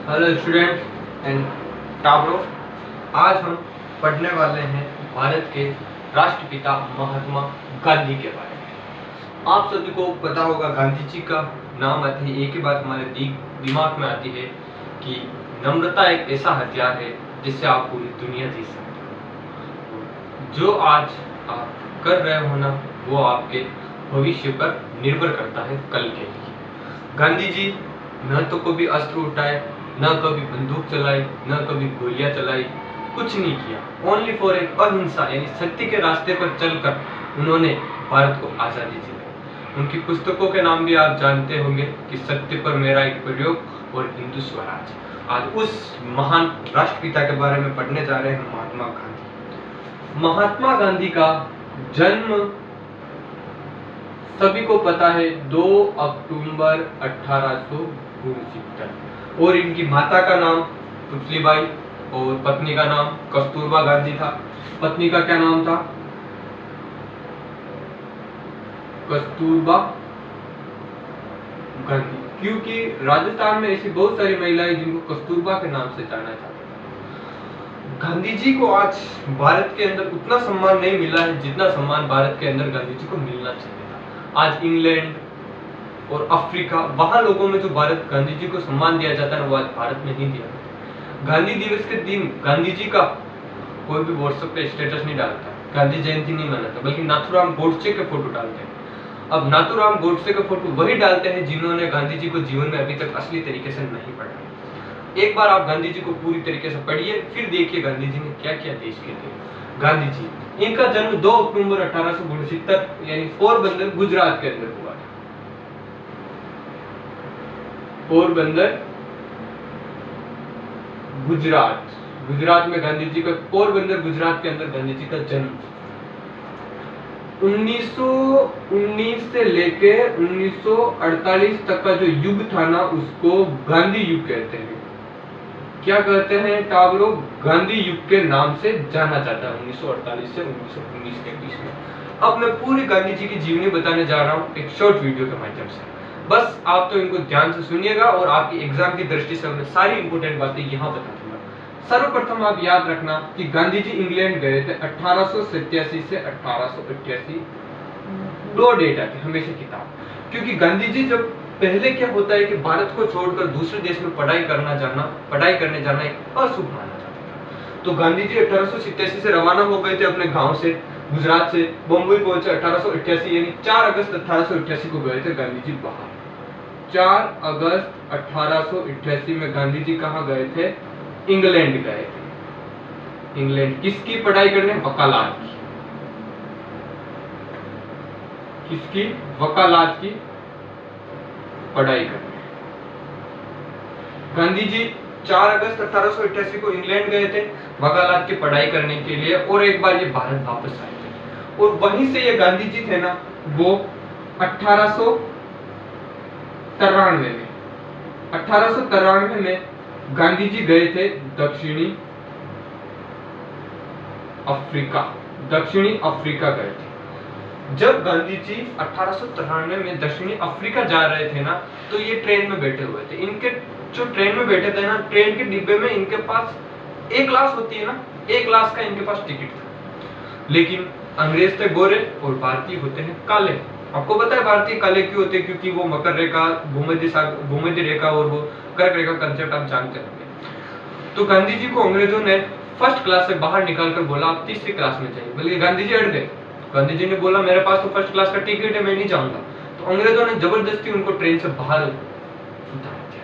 Hello student and टाब्रो। आज हम पढ़ने वाले हैं भारत के राष्ट्रपिता महात्मा गांधी के बारे में। आप सभी को पता होगा गांधी जी का नाम आते ही एक ही बात हमारे दिमाग में आती है कि नम्रता एक ऐसा हथियार है जिससे आप पूरी दुनिया जीत सकते हो। जो आज आप कर रहे हो ना, वो आपके भविष्य पर निर्भर करता है कल के लिए। गांधी जी न तो कभी अस्त्र उठाए, न कभी बंदूक चलाई, न कभी गोलियां चलाई, कुछ नहीं किया। ओनली फॉर एक अहिंसा यानी सत्य के रास्ते पर चलकर उन्होंने भारत को आजादी दिलाई। उनकी पुस्तकों के नाम भी आप जानते होंगे कि सत्य पर मेरा एक प्रयोग और हिंदू स्वराज। आज उस महान राष्ट्रपिता के बारे में पढ़ने जा रहे हैं महात्मा गांधी। महात्मा गांधी का जन्म सभी को पता है 2 अक्टूबर 1869 और इनकी माता का नाम पुतलीबाई और पत्नी का नाम कस्तूरबा गांधी था। पत्नी का क्या नाम था? कस्तूरबा गांधी। क्योंकि राजस्थान में ऐसी बहुत सारी महिलाएं जिनको कस्तूरबा के नाम से जाना जाता है। गांधी जी को आज भारत के अंदर उतना सम्मान नहीं मिला है जितना सम्मान भारत के अंदर गांधी जी को मिलना चाहिए था। आज इंग्लैंड और अफ्रीका, वहां लोगों में जो भारत गांधी जी को सम्मान दिया जाता है वो आज भारत में नहीं दिया जाता। गांधी दिवस के दिन गांधी जी का कोई भी व्हाट्सएप पे स्टेटस नहीं डालता, गांधी जयंती नहीं मनाता, बल्कि नाथूराम गोडसे के फोटो डालते हैं। अब नाथूराम गोडसे के फोटो वही डालते हैं जिन्होंने गांधी जी को जीवन में अभी तक असली तरीके से नहीं पढ़ा। एक बार आप गांधी जी को पूरी तरीके से पढ़िए, फिर देखिए गांधी जी ने क्या किया देश के लिए। गांधी जी, इनका जन्म 2 अक्टूबर 1869 यानी पोरबंदर गुजरात के अंदर हुआ था। पोरबंदर गुजरात में गांधी जी का, पोरबंदर गुजरात के अंदर गांधी जी का जन्म 1919 से लेके 1948 तक का जो युग था ना, उसको गांधी युग कहते हैं। क्या कहते हैं टावरो? गांधी युग के नाम से जाना जाता है 1948 से 1919 के बीच में। अब मैं पूरी गांधी जी की जीवनी बताने जा रहा हूँ एक शॉर्ट वीडियो के माध्यम से। बस आप तो इनको ध्यान से सुनिएगा और आपकी एग्जाम की दृष्टि से मैं सारी इंपोर्टेंट बातें यहाँ बता दूंगा। सर्वप्रथम आप याद रखना कि गांधी जी इंग्लैंड गए थे 1887 से 1888। 2 डेट आते हमेशा किताब, क्योंकि गांधी जी जब पहले क्या होता है कि भारत को छोड़कर दूसरे देश में पढ़ाई करने जाना एक अशुभ माना जाता था। तो गांधी जी 1887 से रवाना हो गए थे अपने गांव से, गुजरात से बम्बई पहुंचे 1888 यानी 4 अगस्त 1888 को गए थे गांधी जी बाहर। 4 अगस्त 1888 में गांधी जी कहाँ गए थे? इंग्लैंड गए थे। इंग्लैंड किसकी पढ़ाई करने? वकालत की। किसकी? वकालत की पढ़ाई करने। गांधी जी 4 अगस्त 1888 को इंग्लैंड गए थे वकालत की पढ़ाई करने के लिए, और एक बार ये भारत वापस आए थे। और वहीं से ये गांधी जी थे ना, वो 1893 में गांधी जी गए थे दक्षिणी अफ्रीका गए थे। जब गांधी जी 1893 में दक्षिणी अफ्रीका जा रहे थे ना, तो ये ट्रेन में बैठे हुए थे। इनके जो ट्रेन में बैठे थे ना, ट्रेन के डिब्बे में इनके पास एक क्लास होती है ना, एक क्लास का इनके पास टिकट था। लेकिन अंग्रेज थे गोरे और भारतीय होते हैं काले। आपको पता है भारतीय काले क्यों होते हैं? क्योंकि वो मकर रेखा, भूमध्य रेखा और वो कर्क रेखा कंसेप्ट आप जानते होंगे। तो गांधी जी को अंग्रेजों ने फर्स्ट क्लास से बाहर निकालकर बोला आप तीसरी क्लास में जाइए, बल्कि गांधी जी अड़ गए। गांधी जी ने बोला मेरे पास तो फर्स्ट क्लास का टिकट है, मैं नहीं जाऊंगा। तो अंग्रेजों ने जबरदस्ती उनको ट्रेन से बाहर उतार दिया।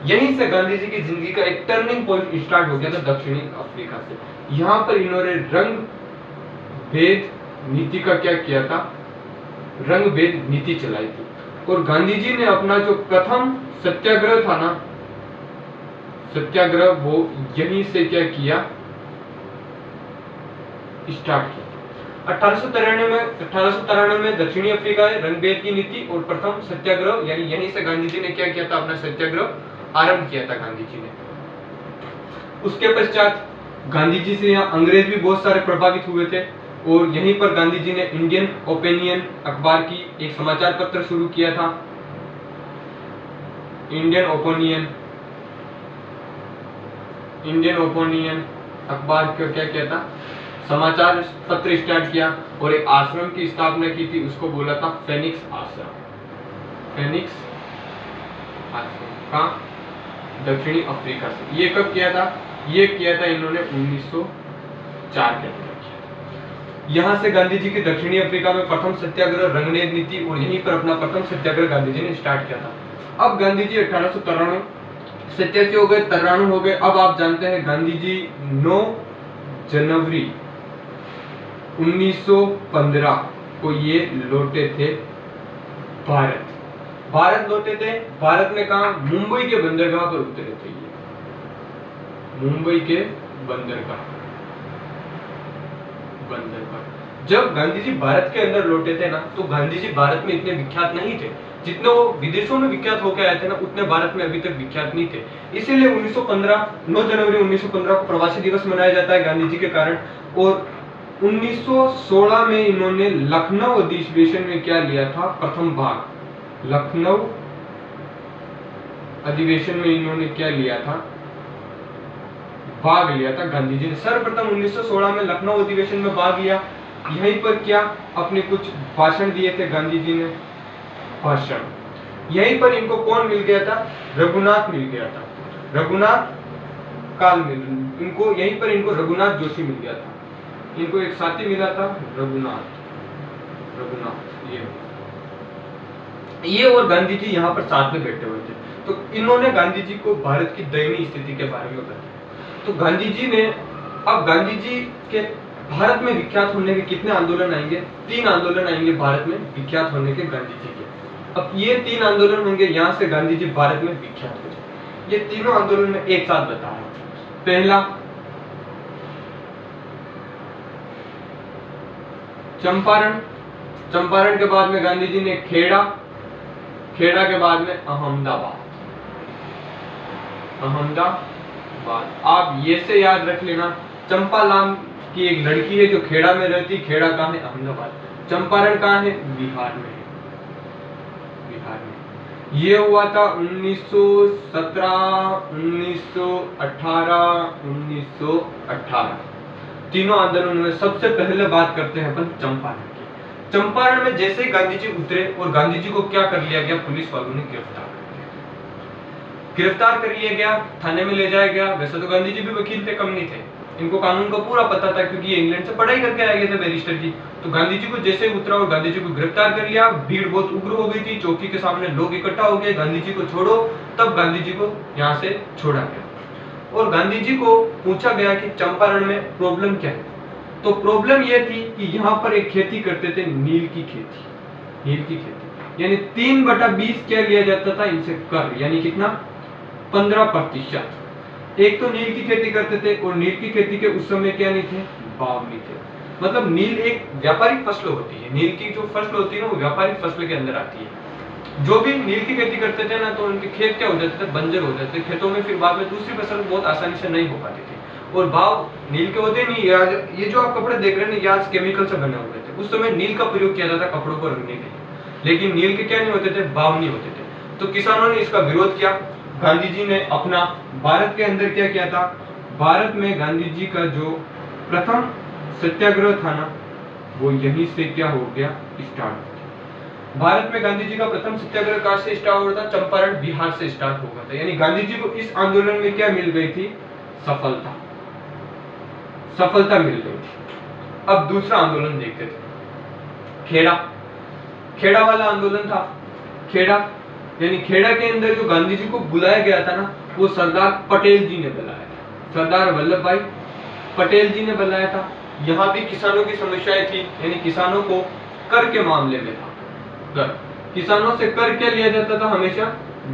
यहीं से गांधी जी की जिंदगी का एक टर्निंग पॉइंट स्टार्ट हो गया था दक्षिणी अफ्रीका से। यहाँ पर इन्होंने रंग भेद नीति का क्या किया था? रंग भेद नीति चलाई थी। और गांधी जी ने अपना जो प्रथम सत्याग्रह था ना, सत्याग्रह, वो यहीं से क्या किया? स्टार्ट किया। 1893 में दक्षिणी अफ्रीका है, रंग भेद की नीति और प्रथम सत्याग्रह, यानी यहीं से गांधी जी ने क्या किया था? अपना सत्याग्रह आरंभ किया था गांधी जी ने। उसके पश्चात गांधी जी से यहाँ अंग्रेज भी बहुत सारे प्रभावित हुए थे, और यहीं पर गांधी जी ने इंडियन ओपिनियन अखबार की एक समाचार पत्र शुरू किया था। इंडियन ओपिनियन इंडियन ओपिनियन अखबार का क्या किया था, समाचार पत्र स्टार्ट किया और एक आश्रम की स्थापना की थी, उसको बोला था फेनिक्स आश्रम। फेनिक्स आश्रम कहाँ, दक्षिणी अफ्रीका से। ये कब किया था, ये किया था इन्होंने 1904 के अंदर किया था। यहाँ से गांधी जी की दक्षिणी अफ्रीका में प्रथम सत्याग्रह रंगनेद नीति, और यहीं पर अपना प्रथम सत्याग्रह गांधी जी ने स्टार्ट किया था। अब गांधी जी 1893 87 हो गए, 93 हो गए। अब आप जानते हैं गांधी जी 9 जनवरी 1915 को ये लौटे थे भारत। भारत लौटे थे, भारत में कहा, मुंबई के बंदरगाह पर उतरे थे ये, मुंबई के बंदरगाह। जब गांधी जी भारत के अंदर लौटे थे ना, तो गांधी जी भारत में इतने विख्यात नहीं थे, जितने वो विदेशों में विख्यात होकर आए थे ना, उतने भारत में अभी तक विख्यात नहीं थे। इसीलिए 1915 9 जनवरी 1915 को प्रवासी दिवस मनाया जाता है गांधी जी के कारण। और 1916 में इन्होंने लखनऊ अधिवेशन में क्या लिया था, प्रथम भाग। लखनऊ अधिवेशन में इन्होंने क्या लिया था, भाग लिया था गांधी जी ने। सर्वप्रथम 1916 में लखनऊ अधिवेशन में भाग लिया। यहीं पर क्या अपने कुछ भाषण दिए थे गांधी जी ने, भाषण। यहीं पर इनको कौन मिल गया था, रघुनाथ मिल गया था, रघुनाथ काल मिल, इनको यहीं पर इनको रघुनाथ जोशी मिल गया था। इनको एक साथी मिला था रघुनाथ, ये और गांधी जी यहाँ पर साथ में बैठे हुए थे। तो इन्होंने गांधी जी को भारत की दयनीय स्थिति के बारे में बताया। तो गांधी जी ने, अब गांधी जी के भारत में विख्यात होने के कितने आंदोलन आएंगे, 3 आंदोलन आएंगे भारत में विख्यात होने के गांधी जी के। अब ये 3 आंदोलन होंगे, यहाँ से गांधी जी भारत में विख्यात हो जाए। ये तीनों आंदोलन में एक साथ बता रहा हूं। पहला चंपारण, चंपारण के बाद में गांधी जी ने खेड़ा, खेड़ा के बाद में अहमदाबाद, अहमदाबाद। आप ये से याद रख लेना, चंपालाल की एक लड़की है जो खेड़ा में रहती, खेड़ा कहाँ है, अहमदाबाद। चंपारण कहाँ है, बिहार में है, बिहार में। ये हुआ था 1917, 1918, 1918। तीनों आंदोलनों में सबसे पहले बात करते हैं अपन चंपारण की। चंपारण में जैसे ही गांधी जी उतरे और गांधी जी को क्या कर लिया गया, पुलिस वालों ने गिरफ्तार कर लिया, गिरफ्तार कर लिया गया, थाने में ले जाया गया। वैसे तो गांधी जी भी वकील थे, कम नहीं थे, इनको कानून का पूरा पता था, क्योंकि ये इंग्लैंड से पढ़ाई करके आए थे बैरिस्टर की। तो गांधी जी को जैसे ही उतरा और गांधी जी को गिरफ्तार कर लिया, भीड़ बहुत उग्र हो गई थी, चौकी के सामने लोग इकट्ठा हो गए, गांधी जी को छोड़ो। तब गांधी जी को यहाँ से छोड़ा गया और गांधी जी को पूछा गया कि चंपारण में प्रॉब्लम क्या है। तो प्रॉब्लम यह थी कि यहाँ पर एक खेती करते थे, नील की खेती, नील की खेती, यानी 3/20 क्या लिया जाता था इनसे कर, यानी कितना, 15%। एक तो नील की खेती करते थे, और नील की खेती के उस समय क्या नहीं थे, भाव नहीं थे। मतलब नील एक व्यापारिक फसल होती है, नील की जो फसल होती है ना, वो व्यापारिक फसल के अंदर आती है। जो भी नील की खेती करते थे ना, तो उनके खेत क्या हो जाते थे, बंजर हो जाते थे, खेतों में फिर बाद में दूसरी फसल बहुत आसानी से नहीं हो पाती थी। और भाव नील के होते नहीं, ये जो आप कपड़े देख रहे हैं, ये आज केमिकल से बने हुए थे। उस समय नील का प्रयोग किया जाता कपड़ों को रंगने के लिए, लेकिन नील के क्या नहीं होते थे, भाव नहीं होते थे। तो किसानों ने इसका विरोध किया। गांधी जी ने अपना भारत के अंदर क्या किया था, भारत में गांधी जी का जो प्रथम सत्याग्रह था ना, वो यहीं से क्या हो गया, स्टार्ट। भारत में गांधी जी का प्रथम सत्याग्रह कहां से स्टार्ट हुआ था, चंपारण, बिहार से स्टार्ट हुआ था। यानी गांधी जी को इस आंदोलन में क्या मिल गई थी, सफलता, सफलता मिल गई थी। अब दूसरा आंदोलन देखते थे, खेड़ा, खेड़ा वाला आंदोलन था। खेड़ा यानी खेड़ा के अंदर जो गांधी जी को बुलाया गया था ना, वो सरदार पटेल जी ने बुलाया था, सरदार वल्लभ भाई पटेल जी ने बुलाया था। यहाँ भी किसानों की समस्याएं थी, यानी किसानों को कर के मामले में था, कर, किसानों से कर क्या लिया जाता था, हमेशा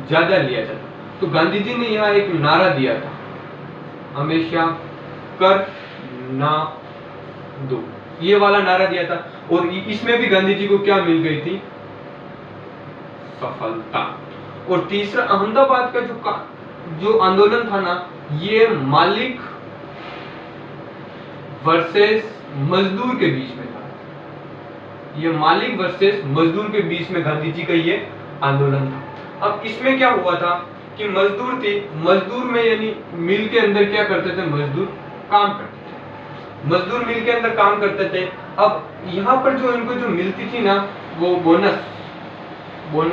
ज्यादा लिया जाता। तो गांधी जी ने यहाँ एक नारा दिया था, हमेशा कर ना दो, ये वाला नारा दिया था। और इसमें भी गांधी जी को क्या मिल गई थी, सफलता। और तीसरा अहमदाबाद का जो आंदोलन था ना, ये मालिक वर्सेस मजदूर के बीच में था। ये मालिक वर्सेस मजदूर के बीच में गांधी जी का ये आंदोलन था। अब इसमें क्या हुआ था कि मजदूर थी, मजदूर में यानी मिल के अंदर क्या करते थे, मजदूर काम करते थे, मजदूर मिल के अंदर काम करते थे। अब यहाँ पर जो इनको जो मिलती थी ना वो बोनस वो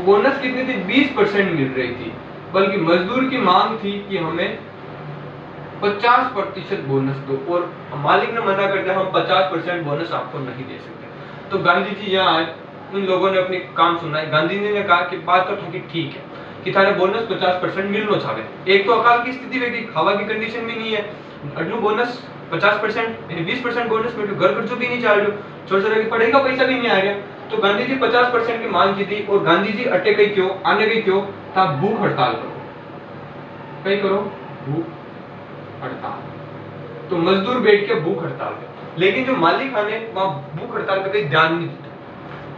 बोनस कितनी थी, 20% मिल रही थी, बल्कि मजदूर की मांग थी कि हमें 50% बोनस दो, और मालिक ने मना कर दिया हम 50% बोनस आपको नहीं दे सकते। तो गांधी जी यहाँ आए, इन लोगों ने अपनी काम सुनाई, गांधी जी ने कहा कि बात तो ठीक है कि थारे बोनस 50% मिलना चाहे, एक तो अकाल की स्थिति होगी, खावा की कंडीशन भी नहीं है, अटलू बोनस 50% यानी 20% बोनस में घर खर्चो भी नहीं चल रहा, छोटे की पढ़ाई का पैसा भी नहीं आ रहा। तो गांधी जी 50% की मांग की थी, और गांधी जी अटे गई क्यों, आने गई क्यों था, भूख हड़ताल करो, कहीं करो भूख हड़ताल। तो मजदूर बैठ के भूख हड़ताल पे, लेकिन जो मालिक आने वहां भूख हड़ताल पे कहीं ध्यान नहीं देता,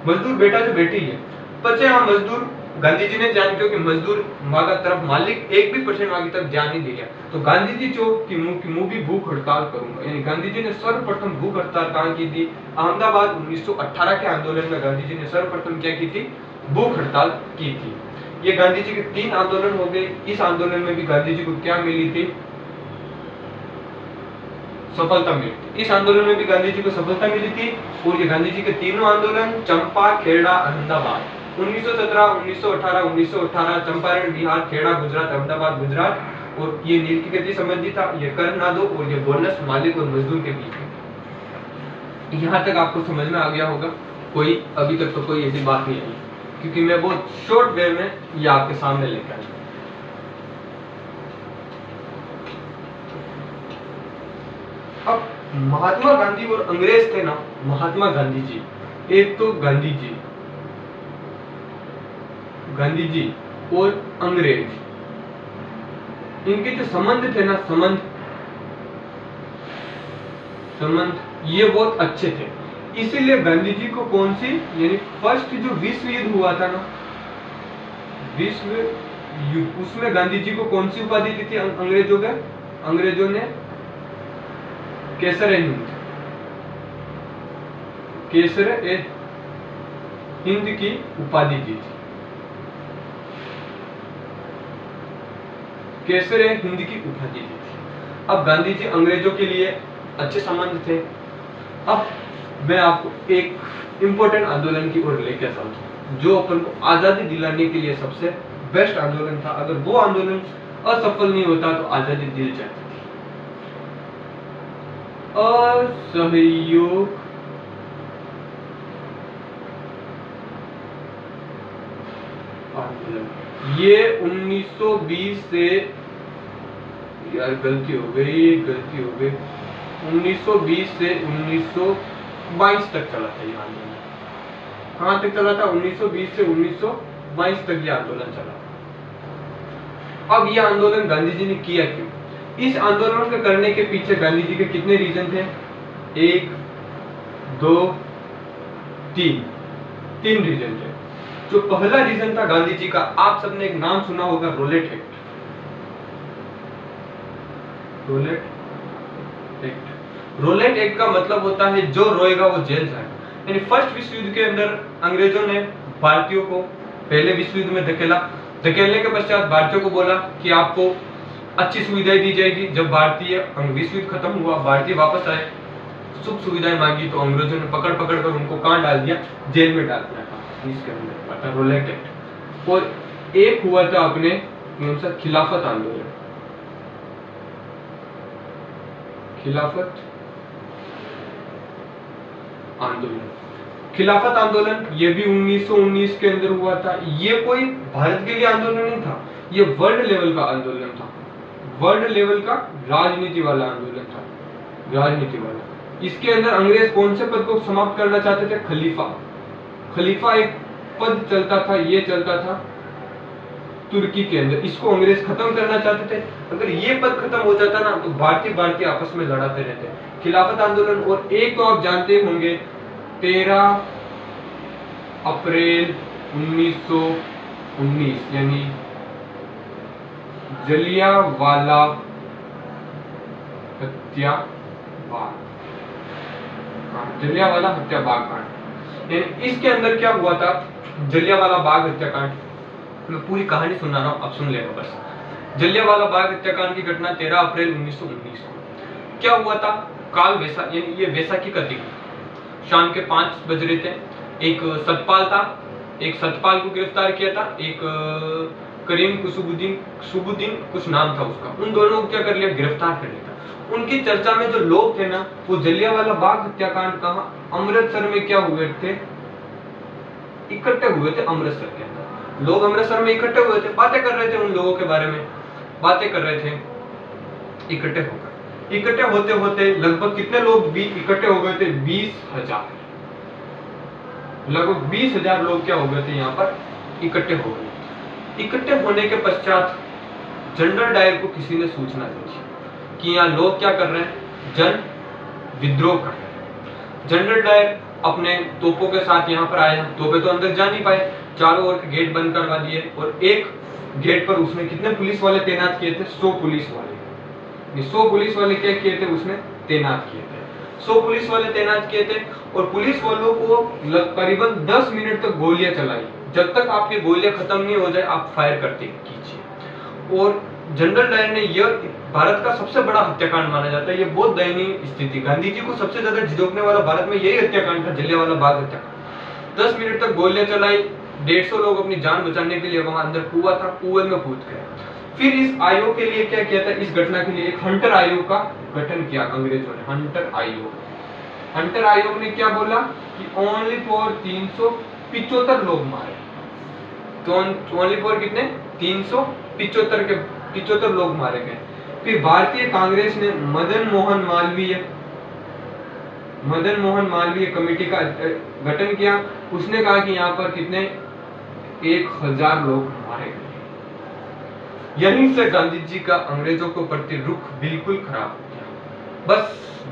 मजदूर बेटा जो बैठी है बच्चे, हाँ मजदूर गांधी जी ने जान क्यों कि मजदूर वहां का तरफ मालिक 1% वहां की तरफ ध्यान नहीं दे रहा, तो गांधी जी जो कि मुंह भी भूख हड़ताल करूंगा, यानी गांधी जी ने सर्वप्रथम भूख हड़ताल कहां की थी, अहमदाबाद 1918 के आंदोलन में गांधी जी ने सर्वप्रथम क्या की थी, भूख हड़ताल की थी। ये गांधी जी के 3 आंदोलन हो गए, इस आंदोलन में भी गांधी जी को क्या मिली थी, सफलता मिली थी, इस आंदोलन में भी गांधी जी को सफलता मिली थी। और ये गांधी जी के तीनों आंदोलन चंपा, खेड़ा, अहमदाबाद 1917, 1918, 1918 चंपारण बिहार, खेड़ा गुजरात, अहमदाबाद गुजरात, और ये नील की गति संबंधी था, ये कर ना दो, और ये बोनस मालिक और मजदूर के बीच में। यहाँ तक आपको समझ में आ गया होगा, कोई अभी तक तो कोई ऐसी बात नहीं आई, क्योंकि मैं बहुत शॉर्ट वे में ये आपके सामने लेकर आया। अब महात्मा गांधी और अंग्रेज थे ना, महात्मा गांधी जी, एक तो गांधी जी और अंग्रेज, इनके जो संबंध थे ना, संबंध ये बहुत अच्छे थे, इसीलिए गांधी जी को कौन सी यानी फर्स्ट जो विश्व युद्ध हुआ था ना, विश्व युद्ध, उसमें गांधी जी को कौन सी उपाधि दी थी अंग्रेजों ने केसर ए हिंद की उपाधि दी थी, केसर ए हिंद की उपाधि दी थी। अब गांधी जी अंग्रेजों के लिए अच्छे संबंध थे। अब मैं आपको एक इंपॉर्टेंट आंदोलन की ओर लेकर चलता हूँ, जो अपन को आजादी दिलाने के लिए सबसे बेस्ट आंदोलन था, अगर वो आंदोलन असफल नहीं होता तो आजादी दिल जाती थी। असहयोग आंदोलन, ये 1920 से, यार गलती हो गई 1920 से 1922 तक चला था ये आंदोलन। कहां तक चला था, 1920 से 1922 तक ये आंदोलन चला। अब ये आंदोलन गांधी जी ने किया क्यों, इस आंदोलन के करने के पीछे गांधी जी के कितने रीजन थे, 1 2 3 रीजन थे। जो पहला रीजन था गांधी जी का, आप सबने एक नाम सुना होगा, रोलेट एक्ट। रोलेट एक्ट का मतलब होता है जो रोएगा वो जेल जाएगा। यानी फर्स्ट विश्व युद्ध के अंदर अंग्रेजों ने भारतीयों को पहले विश्व युद्ध में धकेलने के पश्चात भारतीयों को बोला कि आपको अच्छी सुविधाएं दी जाएगी। जब भारतीय विश्व युद्ध खत्म हुआ, भारतीय वापस आए, सुख सुविधाएं मांगी, तो अंग्रेजों ने पकड़ कर उनको कहां डाल दिया, जेल में डाल दिया था। इसके अंदर रोलेट एक्ट। और एक हुआ था अपने कौन सा, खिलाफत आंदोलन। खिलाफत आंदोलन ये भी 1919 के अंदर हुआ था। ये कोई भारत के लिए आंदोलन नहीं था, ये वर्ल्ड लेवल का आंदोलन था, वर्ल्ड लेवल का राजनीति वाला आंदोलन था, राजनीति वाला। इसके अंदर अंग्रेज कौन से पद को समाप्त करना चाहते थे, खलीफा एक पद चलता था, ये चलता था तुर्की के अंदर, इसको अंग्रेज खत्म करना चाहते थे। अगर ये पद खत्म हो जाता ना तो भारतीय आपस में लड़ाते रहते। खिलाफत आंदोलन। और एक तो आप जानते होंगे 13 अप्रैल 1919 यानी जलियांवाला हत्याकांड। इसके अंदर क्या हुआ था, जलियांवाला बाग हत्याकांड, मैं पूरी कहानी सुना रहा हूँ, आप सुन लेना बस। जलियांवाला बाग हत्याकांड की घटना 13 अप्रैल 1919 को क्या हुआ था। काल यानी ये वैसाखी का दिन, शाम के 5 बज रहे थे। एक सतपाल था, एक सतपाल को गिरफ्तार किया था, एक करीम सुबुद्दीन कुछ नाम था उसका। उन दोनों को क्या कर लिया, गिरफ्तार कर लिया था। उनकी चर्चा में जो लोग थे ना, वो जलियांवाला बाग हत्याकांड कहाँ, अमृतसर में क्या हुए थे, इकट्ठे हुए थे अमृतसर के अंदर। लोग अमृतसर में इकट्ठे हुए थे, बातें कर रहे थे, उन लोगों के बारे में बातें कर रहे थे। इकट्ठे होते होते लगभग कितने लोग भी इकट्ठे हो गए थे, 20,000, लगभग 20,000 लोग क्या हो गए थे यहाँ पर इकट्ठे हो गए। इकट्ठे होने के पश्चात जनरल डायर को किसी ने सूचना दी कि यहाँ लोग क्या कर रहे हैं, जन विद्रोह कर रहे हैं। जनरल डायर अपने तोपों के साथ यहाँ पर आया। तोपे तो अंदर जा नहीं पाए, चारों ओर के गेट बंद करवा दिए, और एक गेट पर उसने कितने पुलिस वाले तैनात किए थे, 100 पुलिस वाले। 100 पुलिस वाले क्या किए थे, उसने तैनात किए थे। 100 पुलिस वाले तैनात किए थे, और पुलिस वालों को करीबन 10 मिनट तक गोलियां चलाई। जब तक आपकी गोलियां खत्म नहीं हो जाए आप फायर करते कीजिए। और जनरल डायर ने यह भारत का सबसे बड़ा हत्याकांड माना जाता है, यह बहुत दयनीय स्थिति। गांधी जी को सबसे ज्यादा झिझोकने वाला भारत में यही हत्याकांड था, जलियांवाला बाग हत्याकांड। 10 मिनट तक गोलियां चलाई, 150 लोग अपनी जान बचाने के लिए वहां अंदर कुआं था, कुएं में कूद गए। फिर इस आयोग के लिए क्या किया था, इस घटना के लिए एक हंटर आयोग का गठन किया अंग्रेजों ने, हंटर आयोग। हंटर आयोग ने क्या बोला कि ओनली फॉर 375 लोग मारे। तो ओनली फॉर कितने, 375 लोग मारे गए। फिर भारतीय कांग्रेस ने मदन मोहन मालवीय कमेटी का गठन किया। उसने कहा कि यहाँ पर कितने 1,000 लोग मारे गए। यहीं से गांधी जी का अंग्रेजों के प्रति रुख बिल्कुल खराब हो गया। बस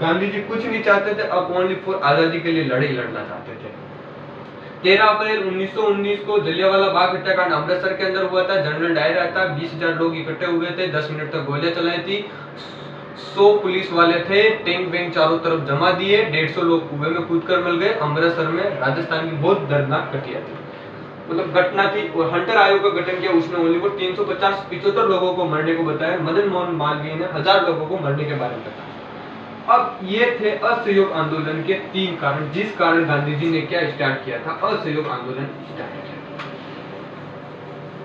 गांधी जी कुछ नहीं चाहते थे, अब ओनली फॉर आजादी के लिए लड़ाई लड़ना चाहते थे। 13 अप्रैल 1919 को जलियांवाला बाग हत्याकांड अमृतसर के अंदर हुआ था। जनरल डायर आया था, 20,000 लोग इकट्ठे हुए थे, 10 मिनट तक गोलियां चलाई थी। 100 पुलिस वाले थे, टैंक वैंक चारों तरफ जमा दिए, 150 लोग कुएं में कूदकर मिल गए। अमृतसर में राजस्थान की बहुत दर्दनाक घटना थी, मतलब घटना थी। और हंटर आयोग का गठन किया, उसने ओनली वो 375 लोगों को मरने को बताया। मदन मोहन मालवीय ने 1000 लोगों को मरने के बारे में बताया। अब ये थे असहयोग आंदोलन के 3 कारण, जिस कारण गांधी जी ने क्या स्टार्ट किया था, असहयोग आंदोलन स्टार्ट किया।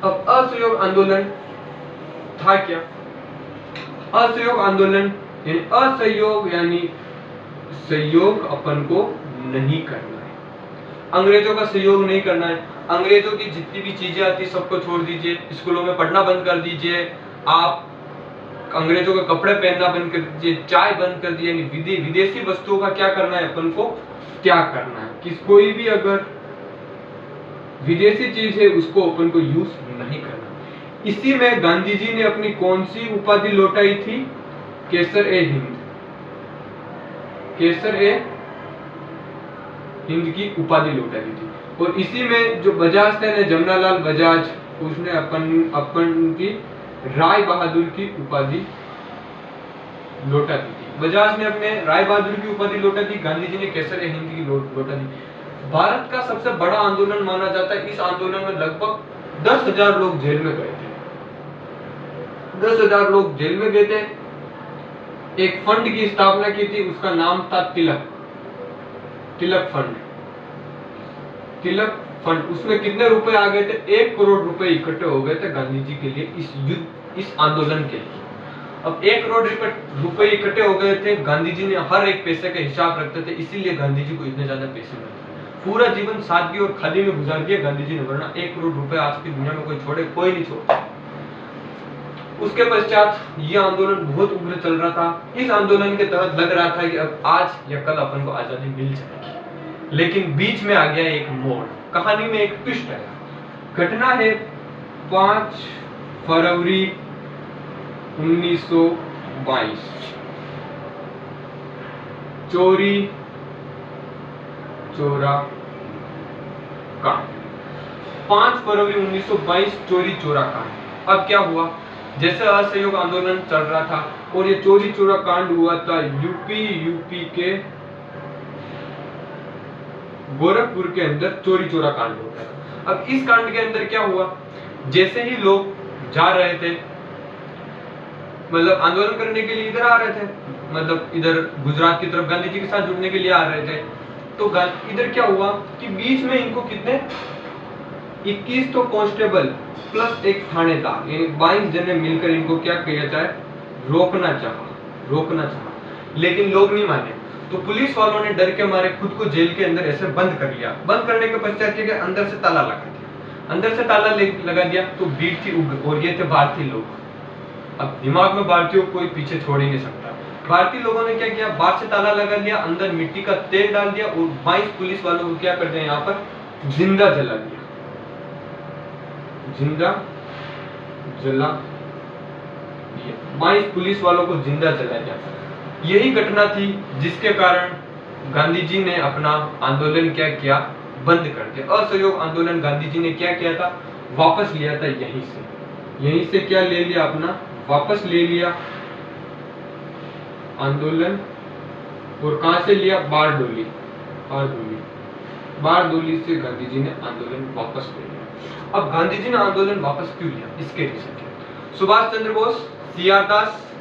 अब असहयोग आंदोलन था क्या, असहयोग आंदोलन यानी असहयोग यानी सहयोग अपन को नहीं करना है, अंग्रेजों का सहयोग नहीं करना है। अंग्रेजों की जितनी भी चीजें आती सबको छोड़ दीजिए, स्कूलों में पढ़ना बंद कर दीजिए, आप अंग्रेजों के कपड़े पहनना बंद कर दीजिए, चाय बंद कर दीजिए, यानी विदेशी वस्तुओं का क्या करना है, अपन को त्याग करना है। किस कोई भी अगर विदेशी चीज है उसको अपन को यूज नहीं करना। इसी में गांधी जी ने अपनी कौन सी उपाधि लौटाई थी, केसर ए हिंद, केसर ए हिंद की उपाधि लौटा दी थी। और इसी में जो बजाज थे, जमनालाल बजाज, उसने अपन की राय बहादुर की उपाधि लौटा दी थी। बजाज ने अपने राय बहादुर की उपाधि लौटा दी, गांधी जी ने केसर ए हिंद की लौटा दी। भारत का सबसे बड़ा आंदोलन माना जाता है। इस आंदोलन में लगभग 10,000 लोग जेल में गए थे, 10,000 लोग जेल में गए थे। एक फंड की स्थापना की थी, उसका नाम था तिलक फंड। उसमें कितने रुपए आ गए थे, 1 करोड़ रुपए इकट्ठे हो गए थे गांधी जी के लिए, इस आंदोलन के लिए। अब 1 करोड़ रुपए इकट्ठे हो गए थे। गांधी जी ने हर एक पैसे का हिसाब रखते थे, इसीलिए गांधी जी को इतने ज्यादा पैसे मिलते। पूरा जीवन सादगी और खादी में गुजार दिया गांधी जी ने, वरना 1 करोड़ रुपए आज की दुनिया में कोई छोड़े, कोई नहीं छोड़ता। उसके पश्चात यह आंदोलन बहुत उग्र चल रहा था। इस आंदोलन के तहत लग रहा था कि अब आज या कल अपन को आजादी मिल जाएगी, लेकिन बीच में आ गया एक मोड़, कहानी में एक ट्विस्ट आया। घटना है 5 फरवरी 1922, चोरी चोरा कांड। 5 फरवरी 1922 चोरी चोरा कांड। अब क्या हुआ, जैसे असहयोग आंदोलन चल रहा था और ये चोरी चोरा कांड हुआ था यूपी के गोरखपुर के अंदर चोरी चोरा कांड होता है। अब इस कांड के अंदर क्या हुआ, जैसे ही लोग जा रहे थे, मतलब आंदोलन करने के लिए इधर आ रहे थे, मतलब इधर गुजरात की तरफ गांधी जी के साथ जुड़ने के लिए आ रहे थे, तो इधर क्या हुआ कि बीच में इनको कितने 21 तो कांस्टेबल प्लस एक थानेदार, यानी 22 जने मिलकर इनको क्या किया जाए, रोकना चाहा, लेकिन लोग नहीं माने। तो पुलिस वालों ने डर के मारे खुद को जेल के अंदर ऐसे बंद कर लिया। बंद करने के पश्चात क्या, अंदर से ताला लगा दिया। अंदर से ताला लगा दिया तो भीड़ थी और ये थे भारतीय लोग। अब दिमाग में भारतीयों को कोई पीछे छोड़ ही नहीं सकता। भारतीय लोगों ने क्या किया, बाहर से ताला लगा लिया, अंदर मिट्टी का तेल डाल दिया और 22 पुलिस वालों को क्या कर दिया, यहाँ पर जिंदा जला दिया, जिंदा जला दिया, 22 पुलिस वालों को जिंदा जला दिया। यही घटना थी जिसके कारण गांधी जी ने अपना आंदोलन क्या किया, बंद कर दिया। असहयोग आंदोलन गांधी जी ने क्या किया था, वापस लिया था यहीं से क्या ले लिया, अपना वापस ले लिया आंदोलन। और कहां से लिया, बारडोली से गांधी जी ने आंदोलन वापस ले लिया। अब गांधी जी ने आंदोलन वापस क्यों लिया, इसके रीजन सुभाष चंद्र बोस, सीआर दास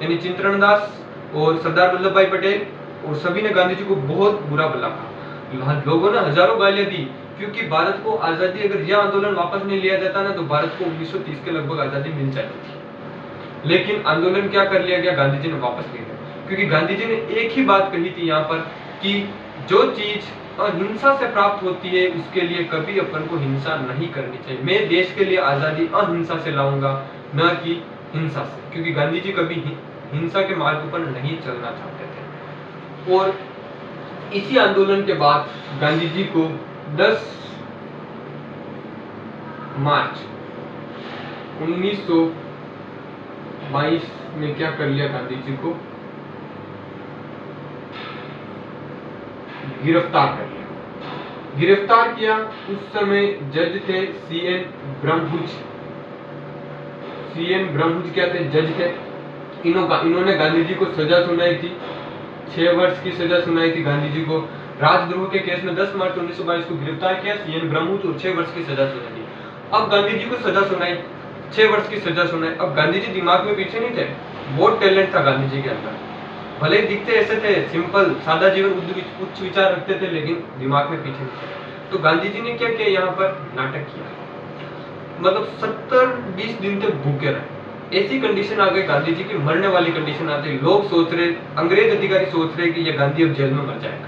यानी चिंतरण दास और सरदार वल्लभ भाई पटेल और सभी ने गांधी जी को बहुत बुरा भला कहा। लोगों ने हजारों गालियां दी, क्योंकि भारत को आजादी, अगर यह आंदोलन वापस नहीं लिया जाता ना, तो भारत को 1930 के लगभग आजादी मिल जाती थी। लेकिन आंदोलन क्या कर लिया गया, गांधी जी ने वापस ले लिया, क्योंकि गांधी जी ने एक ही बात कही थी यहाँ पर कि जो चीज अहिंसा से प्राप्त होती है उसके लिए कभी अपन को हिंसा नहीं करनी चाहिए। मैं देश के लिए आजादी अहिंसा से लाऊंगा, न कि हिंसा से, क्योंकि गांधी जी कभी हिंसा के मार्ग पर नहीं चलना चाहते थे। और इसी आंदोलन के बाद गांधी जी को 10 मार्च 1922 में क्या कर लिया, गांधी जी को गिरफ्तार कर लिया। गिरफ्तार किया, उस समय जज थे सीएन ब्रह्मभुज क्या थे, जज थे। इन्होंने गांधी जी को सजा सुनाई थी, 6 वर्ष की सजा सुनाई थी गांधी जी को। राजद्रोह के केस में 10 मार्च 1922 को गिरफ्तार किया सीएन ब्रह्मभुज और 6 वर्ष की सजा सुनाई। अब गांधी जी को सजा सुनाई, 6 वर्ष की सजा सुनाई। अब गांधी जी दिमाग में पीछे नहीं थे, बहुत टैलेंट था गांधी जी के अंदर। भले ही दिखते ऐसे थे, सिंपल सादा जीवन, उच्च विचार रखते थे, लेकिन दिमाग में पीछे नहीं थे। तो गांधी जी ने क्या किया, यहाँ पर नाटक किया, मतलब 70-20 दिन तक भूखे रहे। ऐसी कंडीशन आ गई गांधी जी की, मरने वाली कंडीशन आती। लोग सोच रहे, अंग्रेज अधिकारी सोच रहे कि ये गांधी अब जेल में मर जाएगा,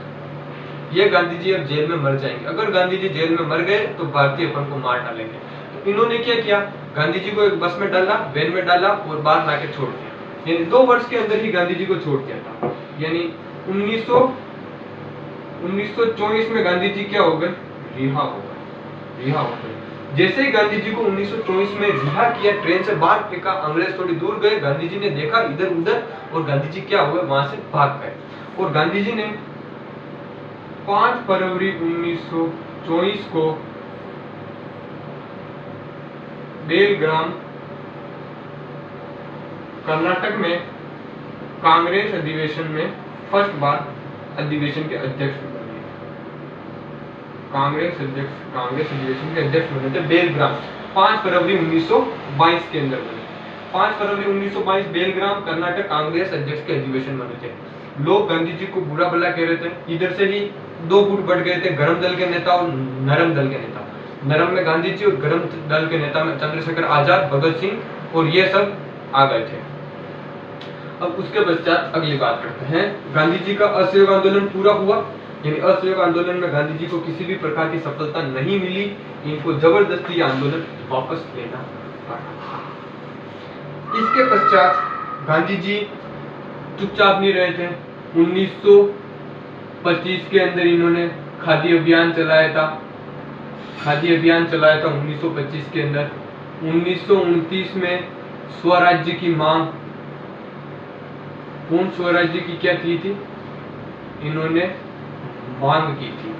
ये गांधी जी अब जेल में मर जाएंगे। अगर गांधी जी जेल में मर गए तो भारतीय अपन को मार डालेंगे। तो इन्होंने क्या किया, गांधी जी को एक बस में डाला, वैन में डाला और बाहर लाके छोड़ दिया। यानी 2 वर्ष के अंदर ही गांधी जी को छोड़ दिया था। यानी 1924 में गांधी जी क्या हो गए, रिहा हो गए। जैसे ही गांधी जी को 1924 में रिहा किया, ट्रेन से बाहर फेंका, अंग्रेज थोड़ी दूर गए, गांधी जी ने देखा इधर उधर और गांधी जी क्या हुए, वहां से भाग गए। और गांधी जी ने 5 फरवरी 1924 को बेलग्राम कर्नाटक में कांग्रेस अधिवेशन में फर्स्ट बार अधिवेशन के अध्यक्ष बने। कांग्रेस अधिवेशन के अध्यक्ष बने थे बेलग्राम, 5 फरवरी 1922 के अंदर बने। 5 फरवरी 1922 बेलग्राम कर्नाटक कांग्रेस अध्यक्ष के अधिवेशन बने थे। लोग गांधी जी को बुरा भला कह रहे थे। इधर से ही 2 गुट बढ़ गए थे, गरम दल के नेता और नरम दल के नेता। नरम में गांधी जी और गरम दल के नेता में चंद्रशेखर आजाद, भगत सिंह और ये सब आ गए थे। अब उसके पश्चात अगली बात करते हैं, गांधी जी का असहयोग आंदोलन पूरा हुआ। यानी असहयोग आंदोलन में गांधी जी को किसी भी प्रकार की सफलता नहीं मिली, इनको जबरदस्ती आंदोलन वापस लेना पड़ा। इसके पश्चात गांधी जी चुपचाप नहीं रहे थे। 1925 के अंदर इन्होंने खादी अभियान चलाया था। 1925 के अंदर 1929 में स्वराज्य की मांग, पूर्ण स्वराज्य की क्या की थी, इन्होंने मांग की थी।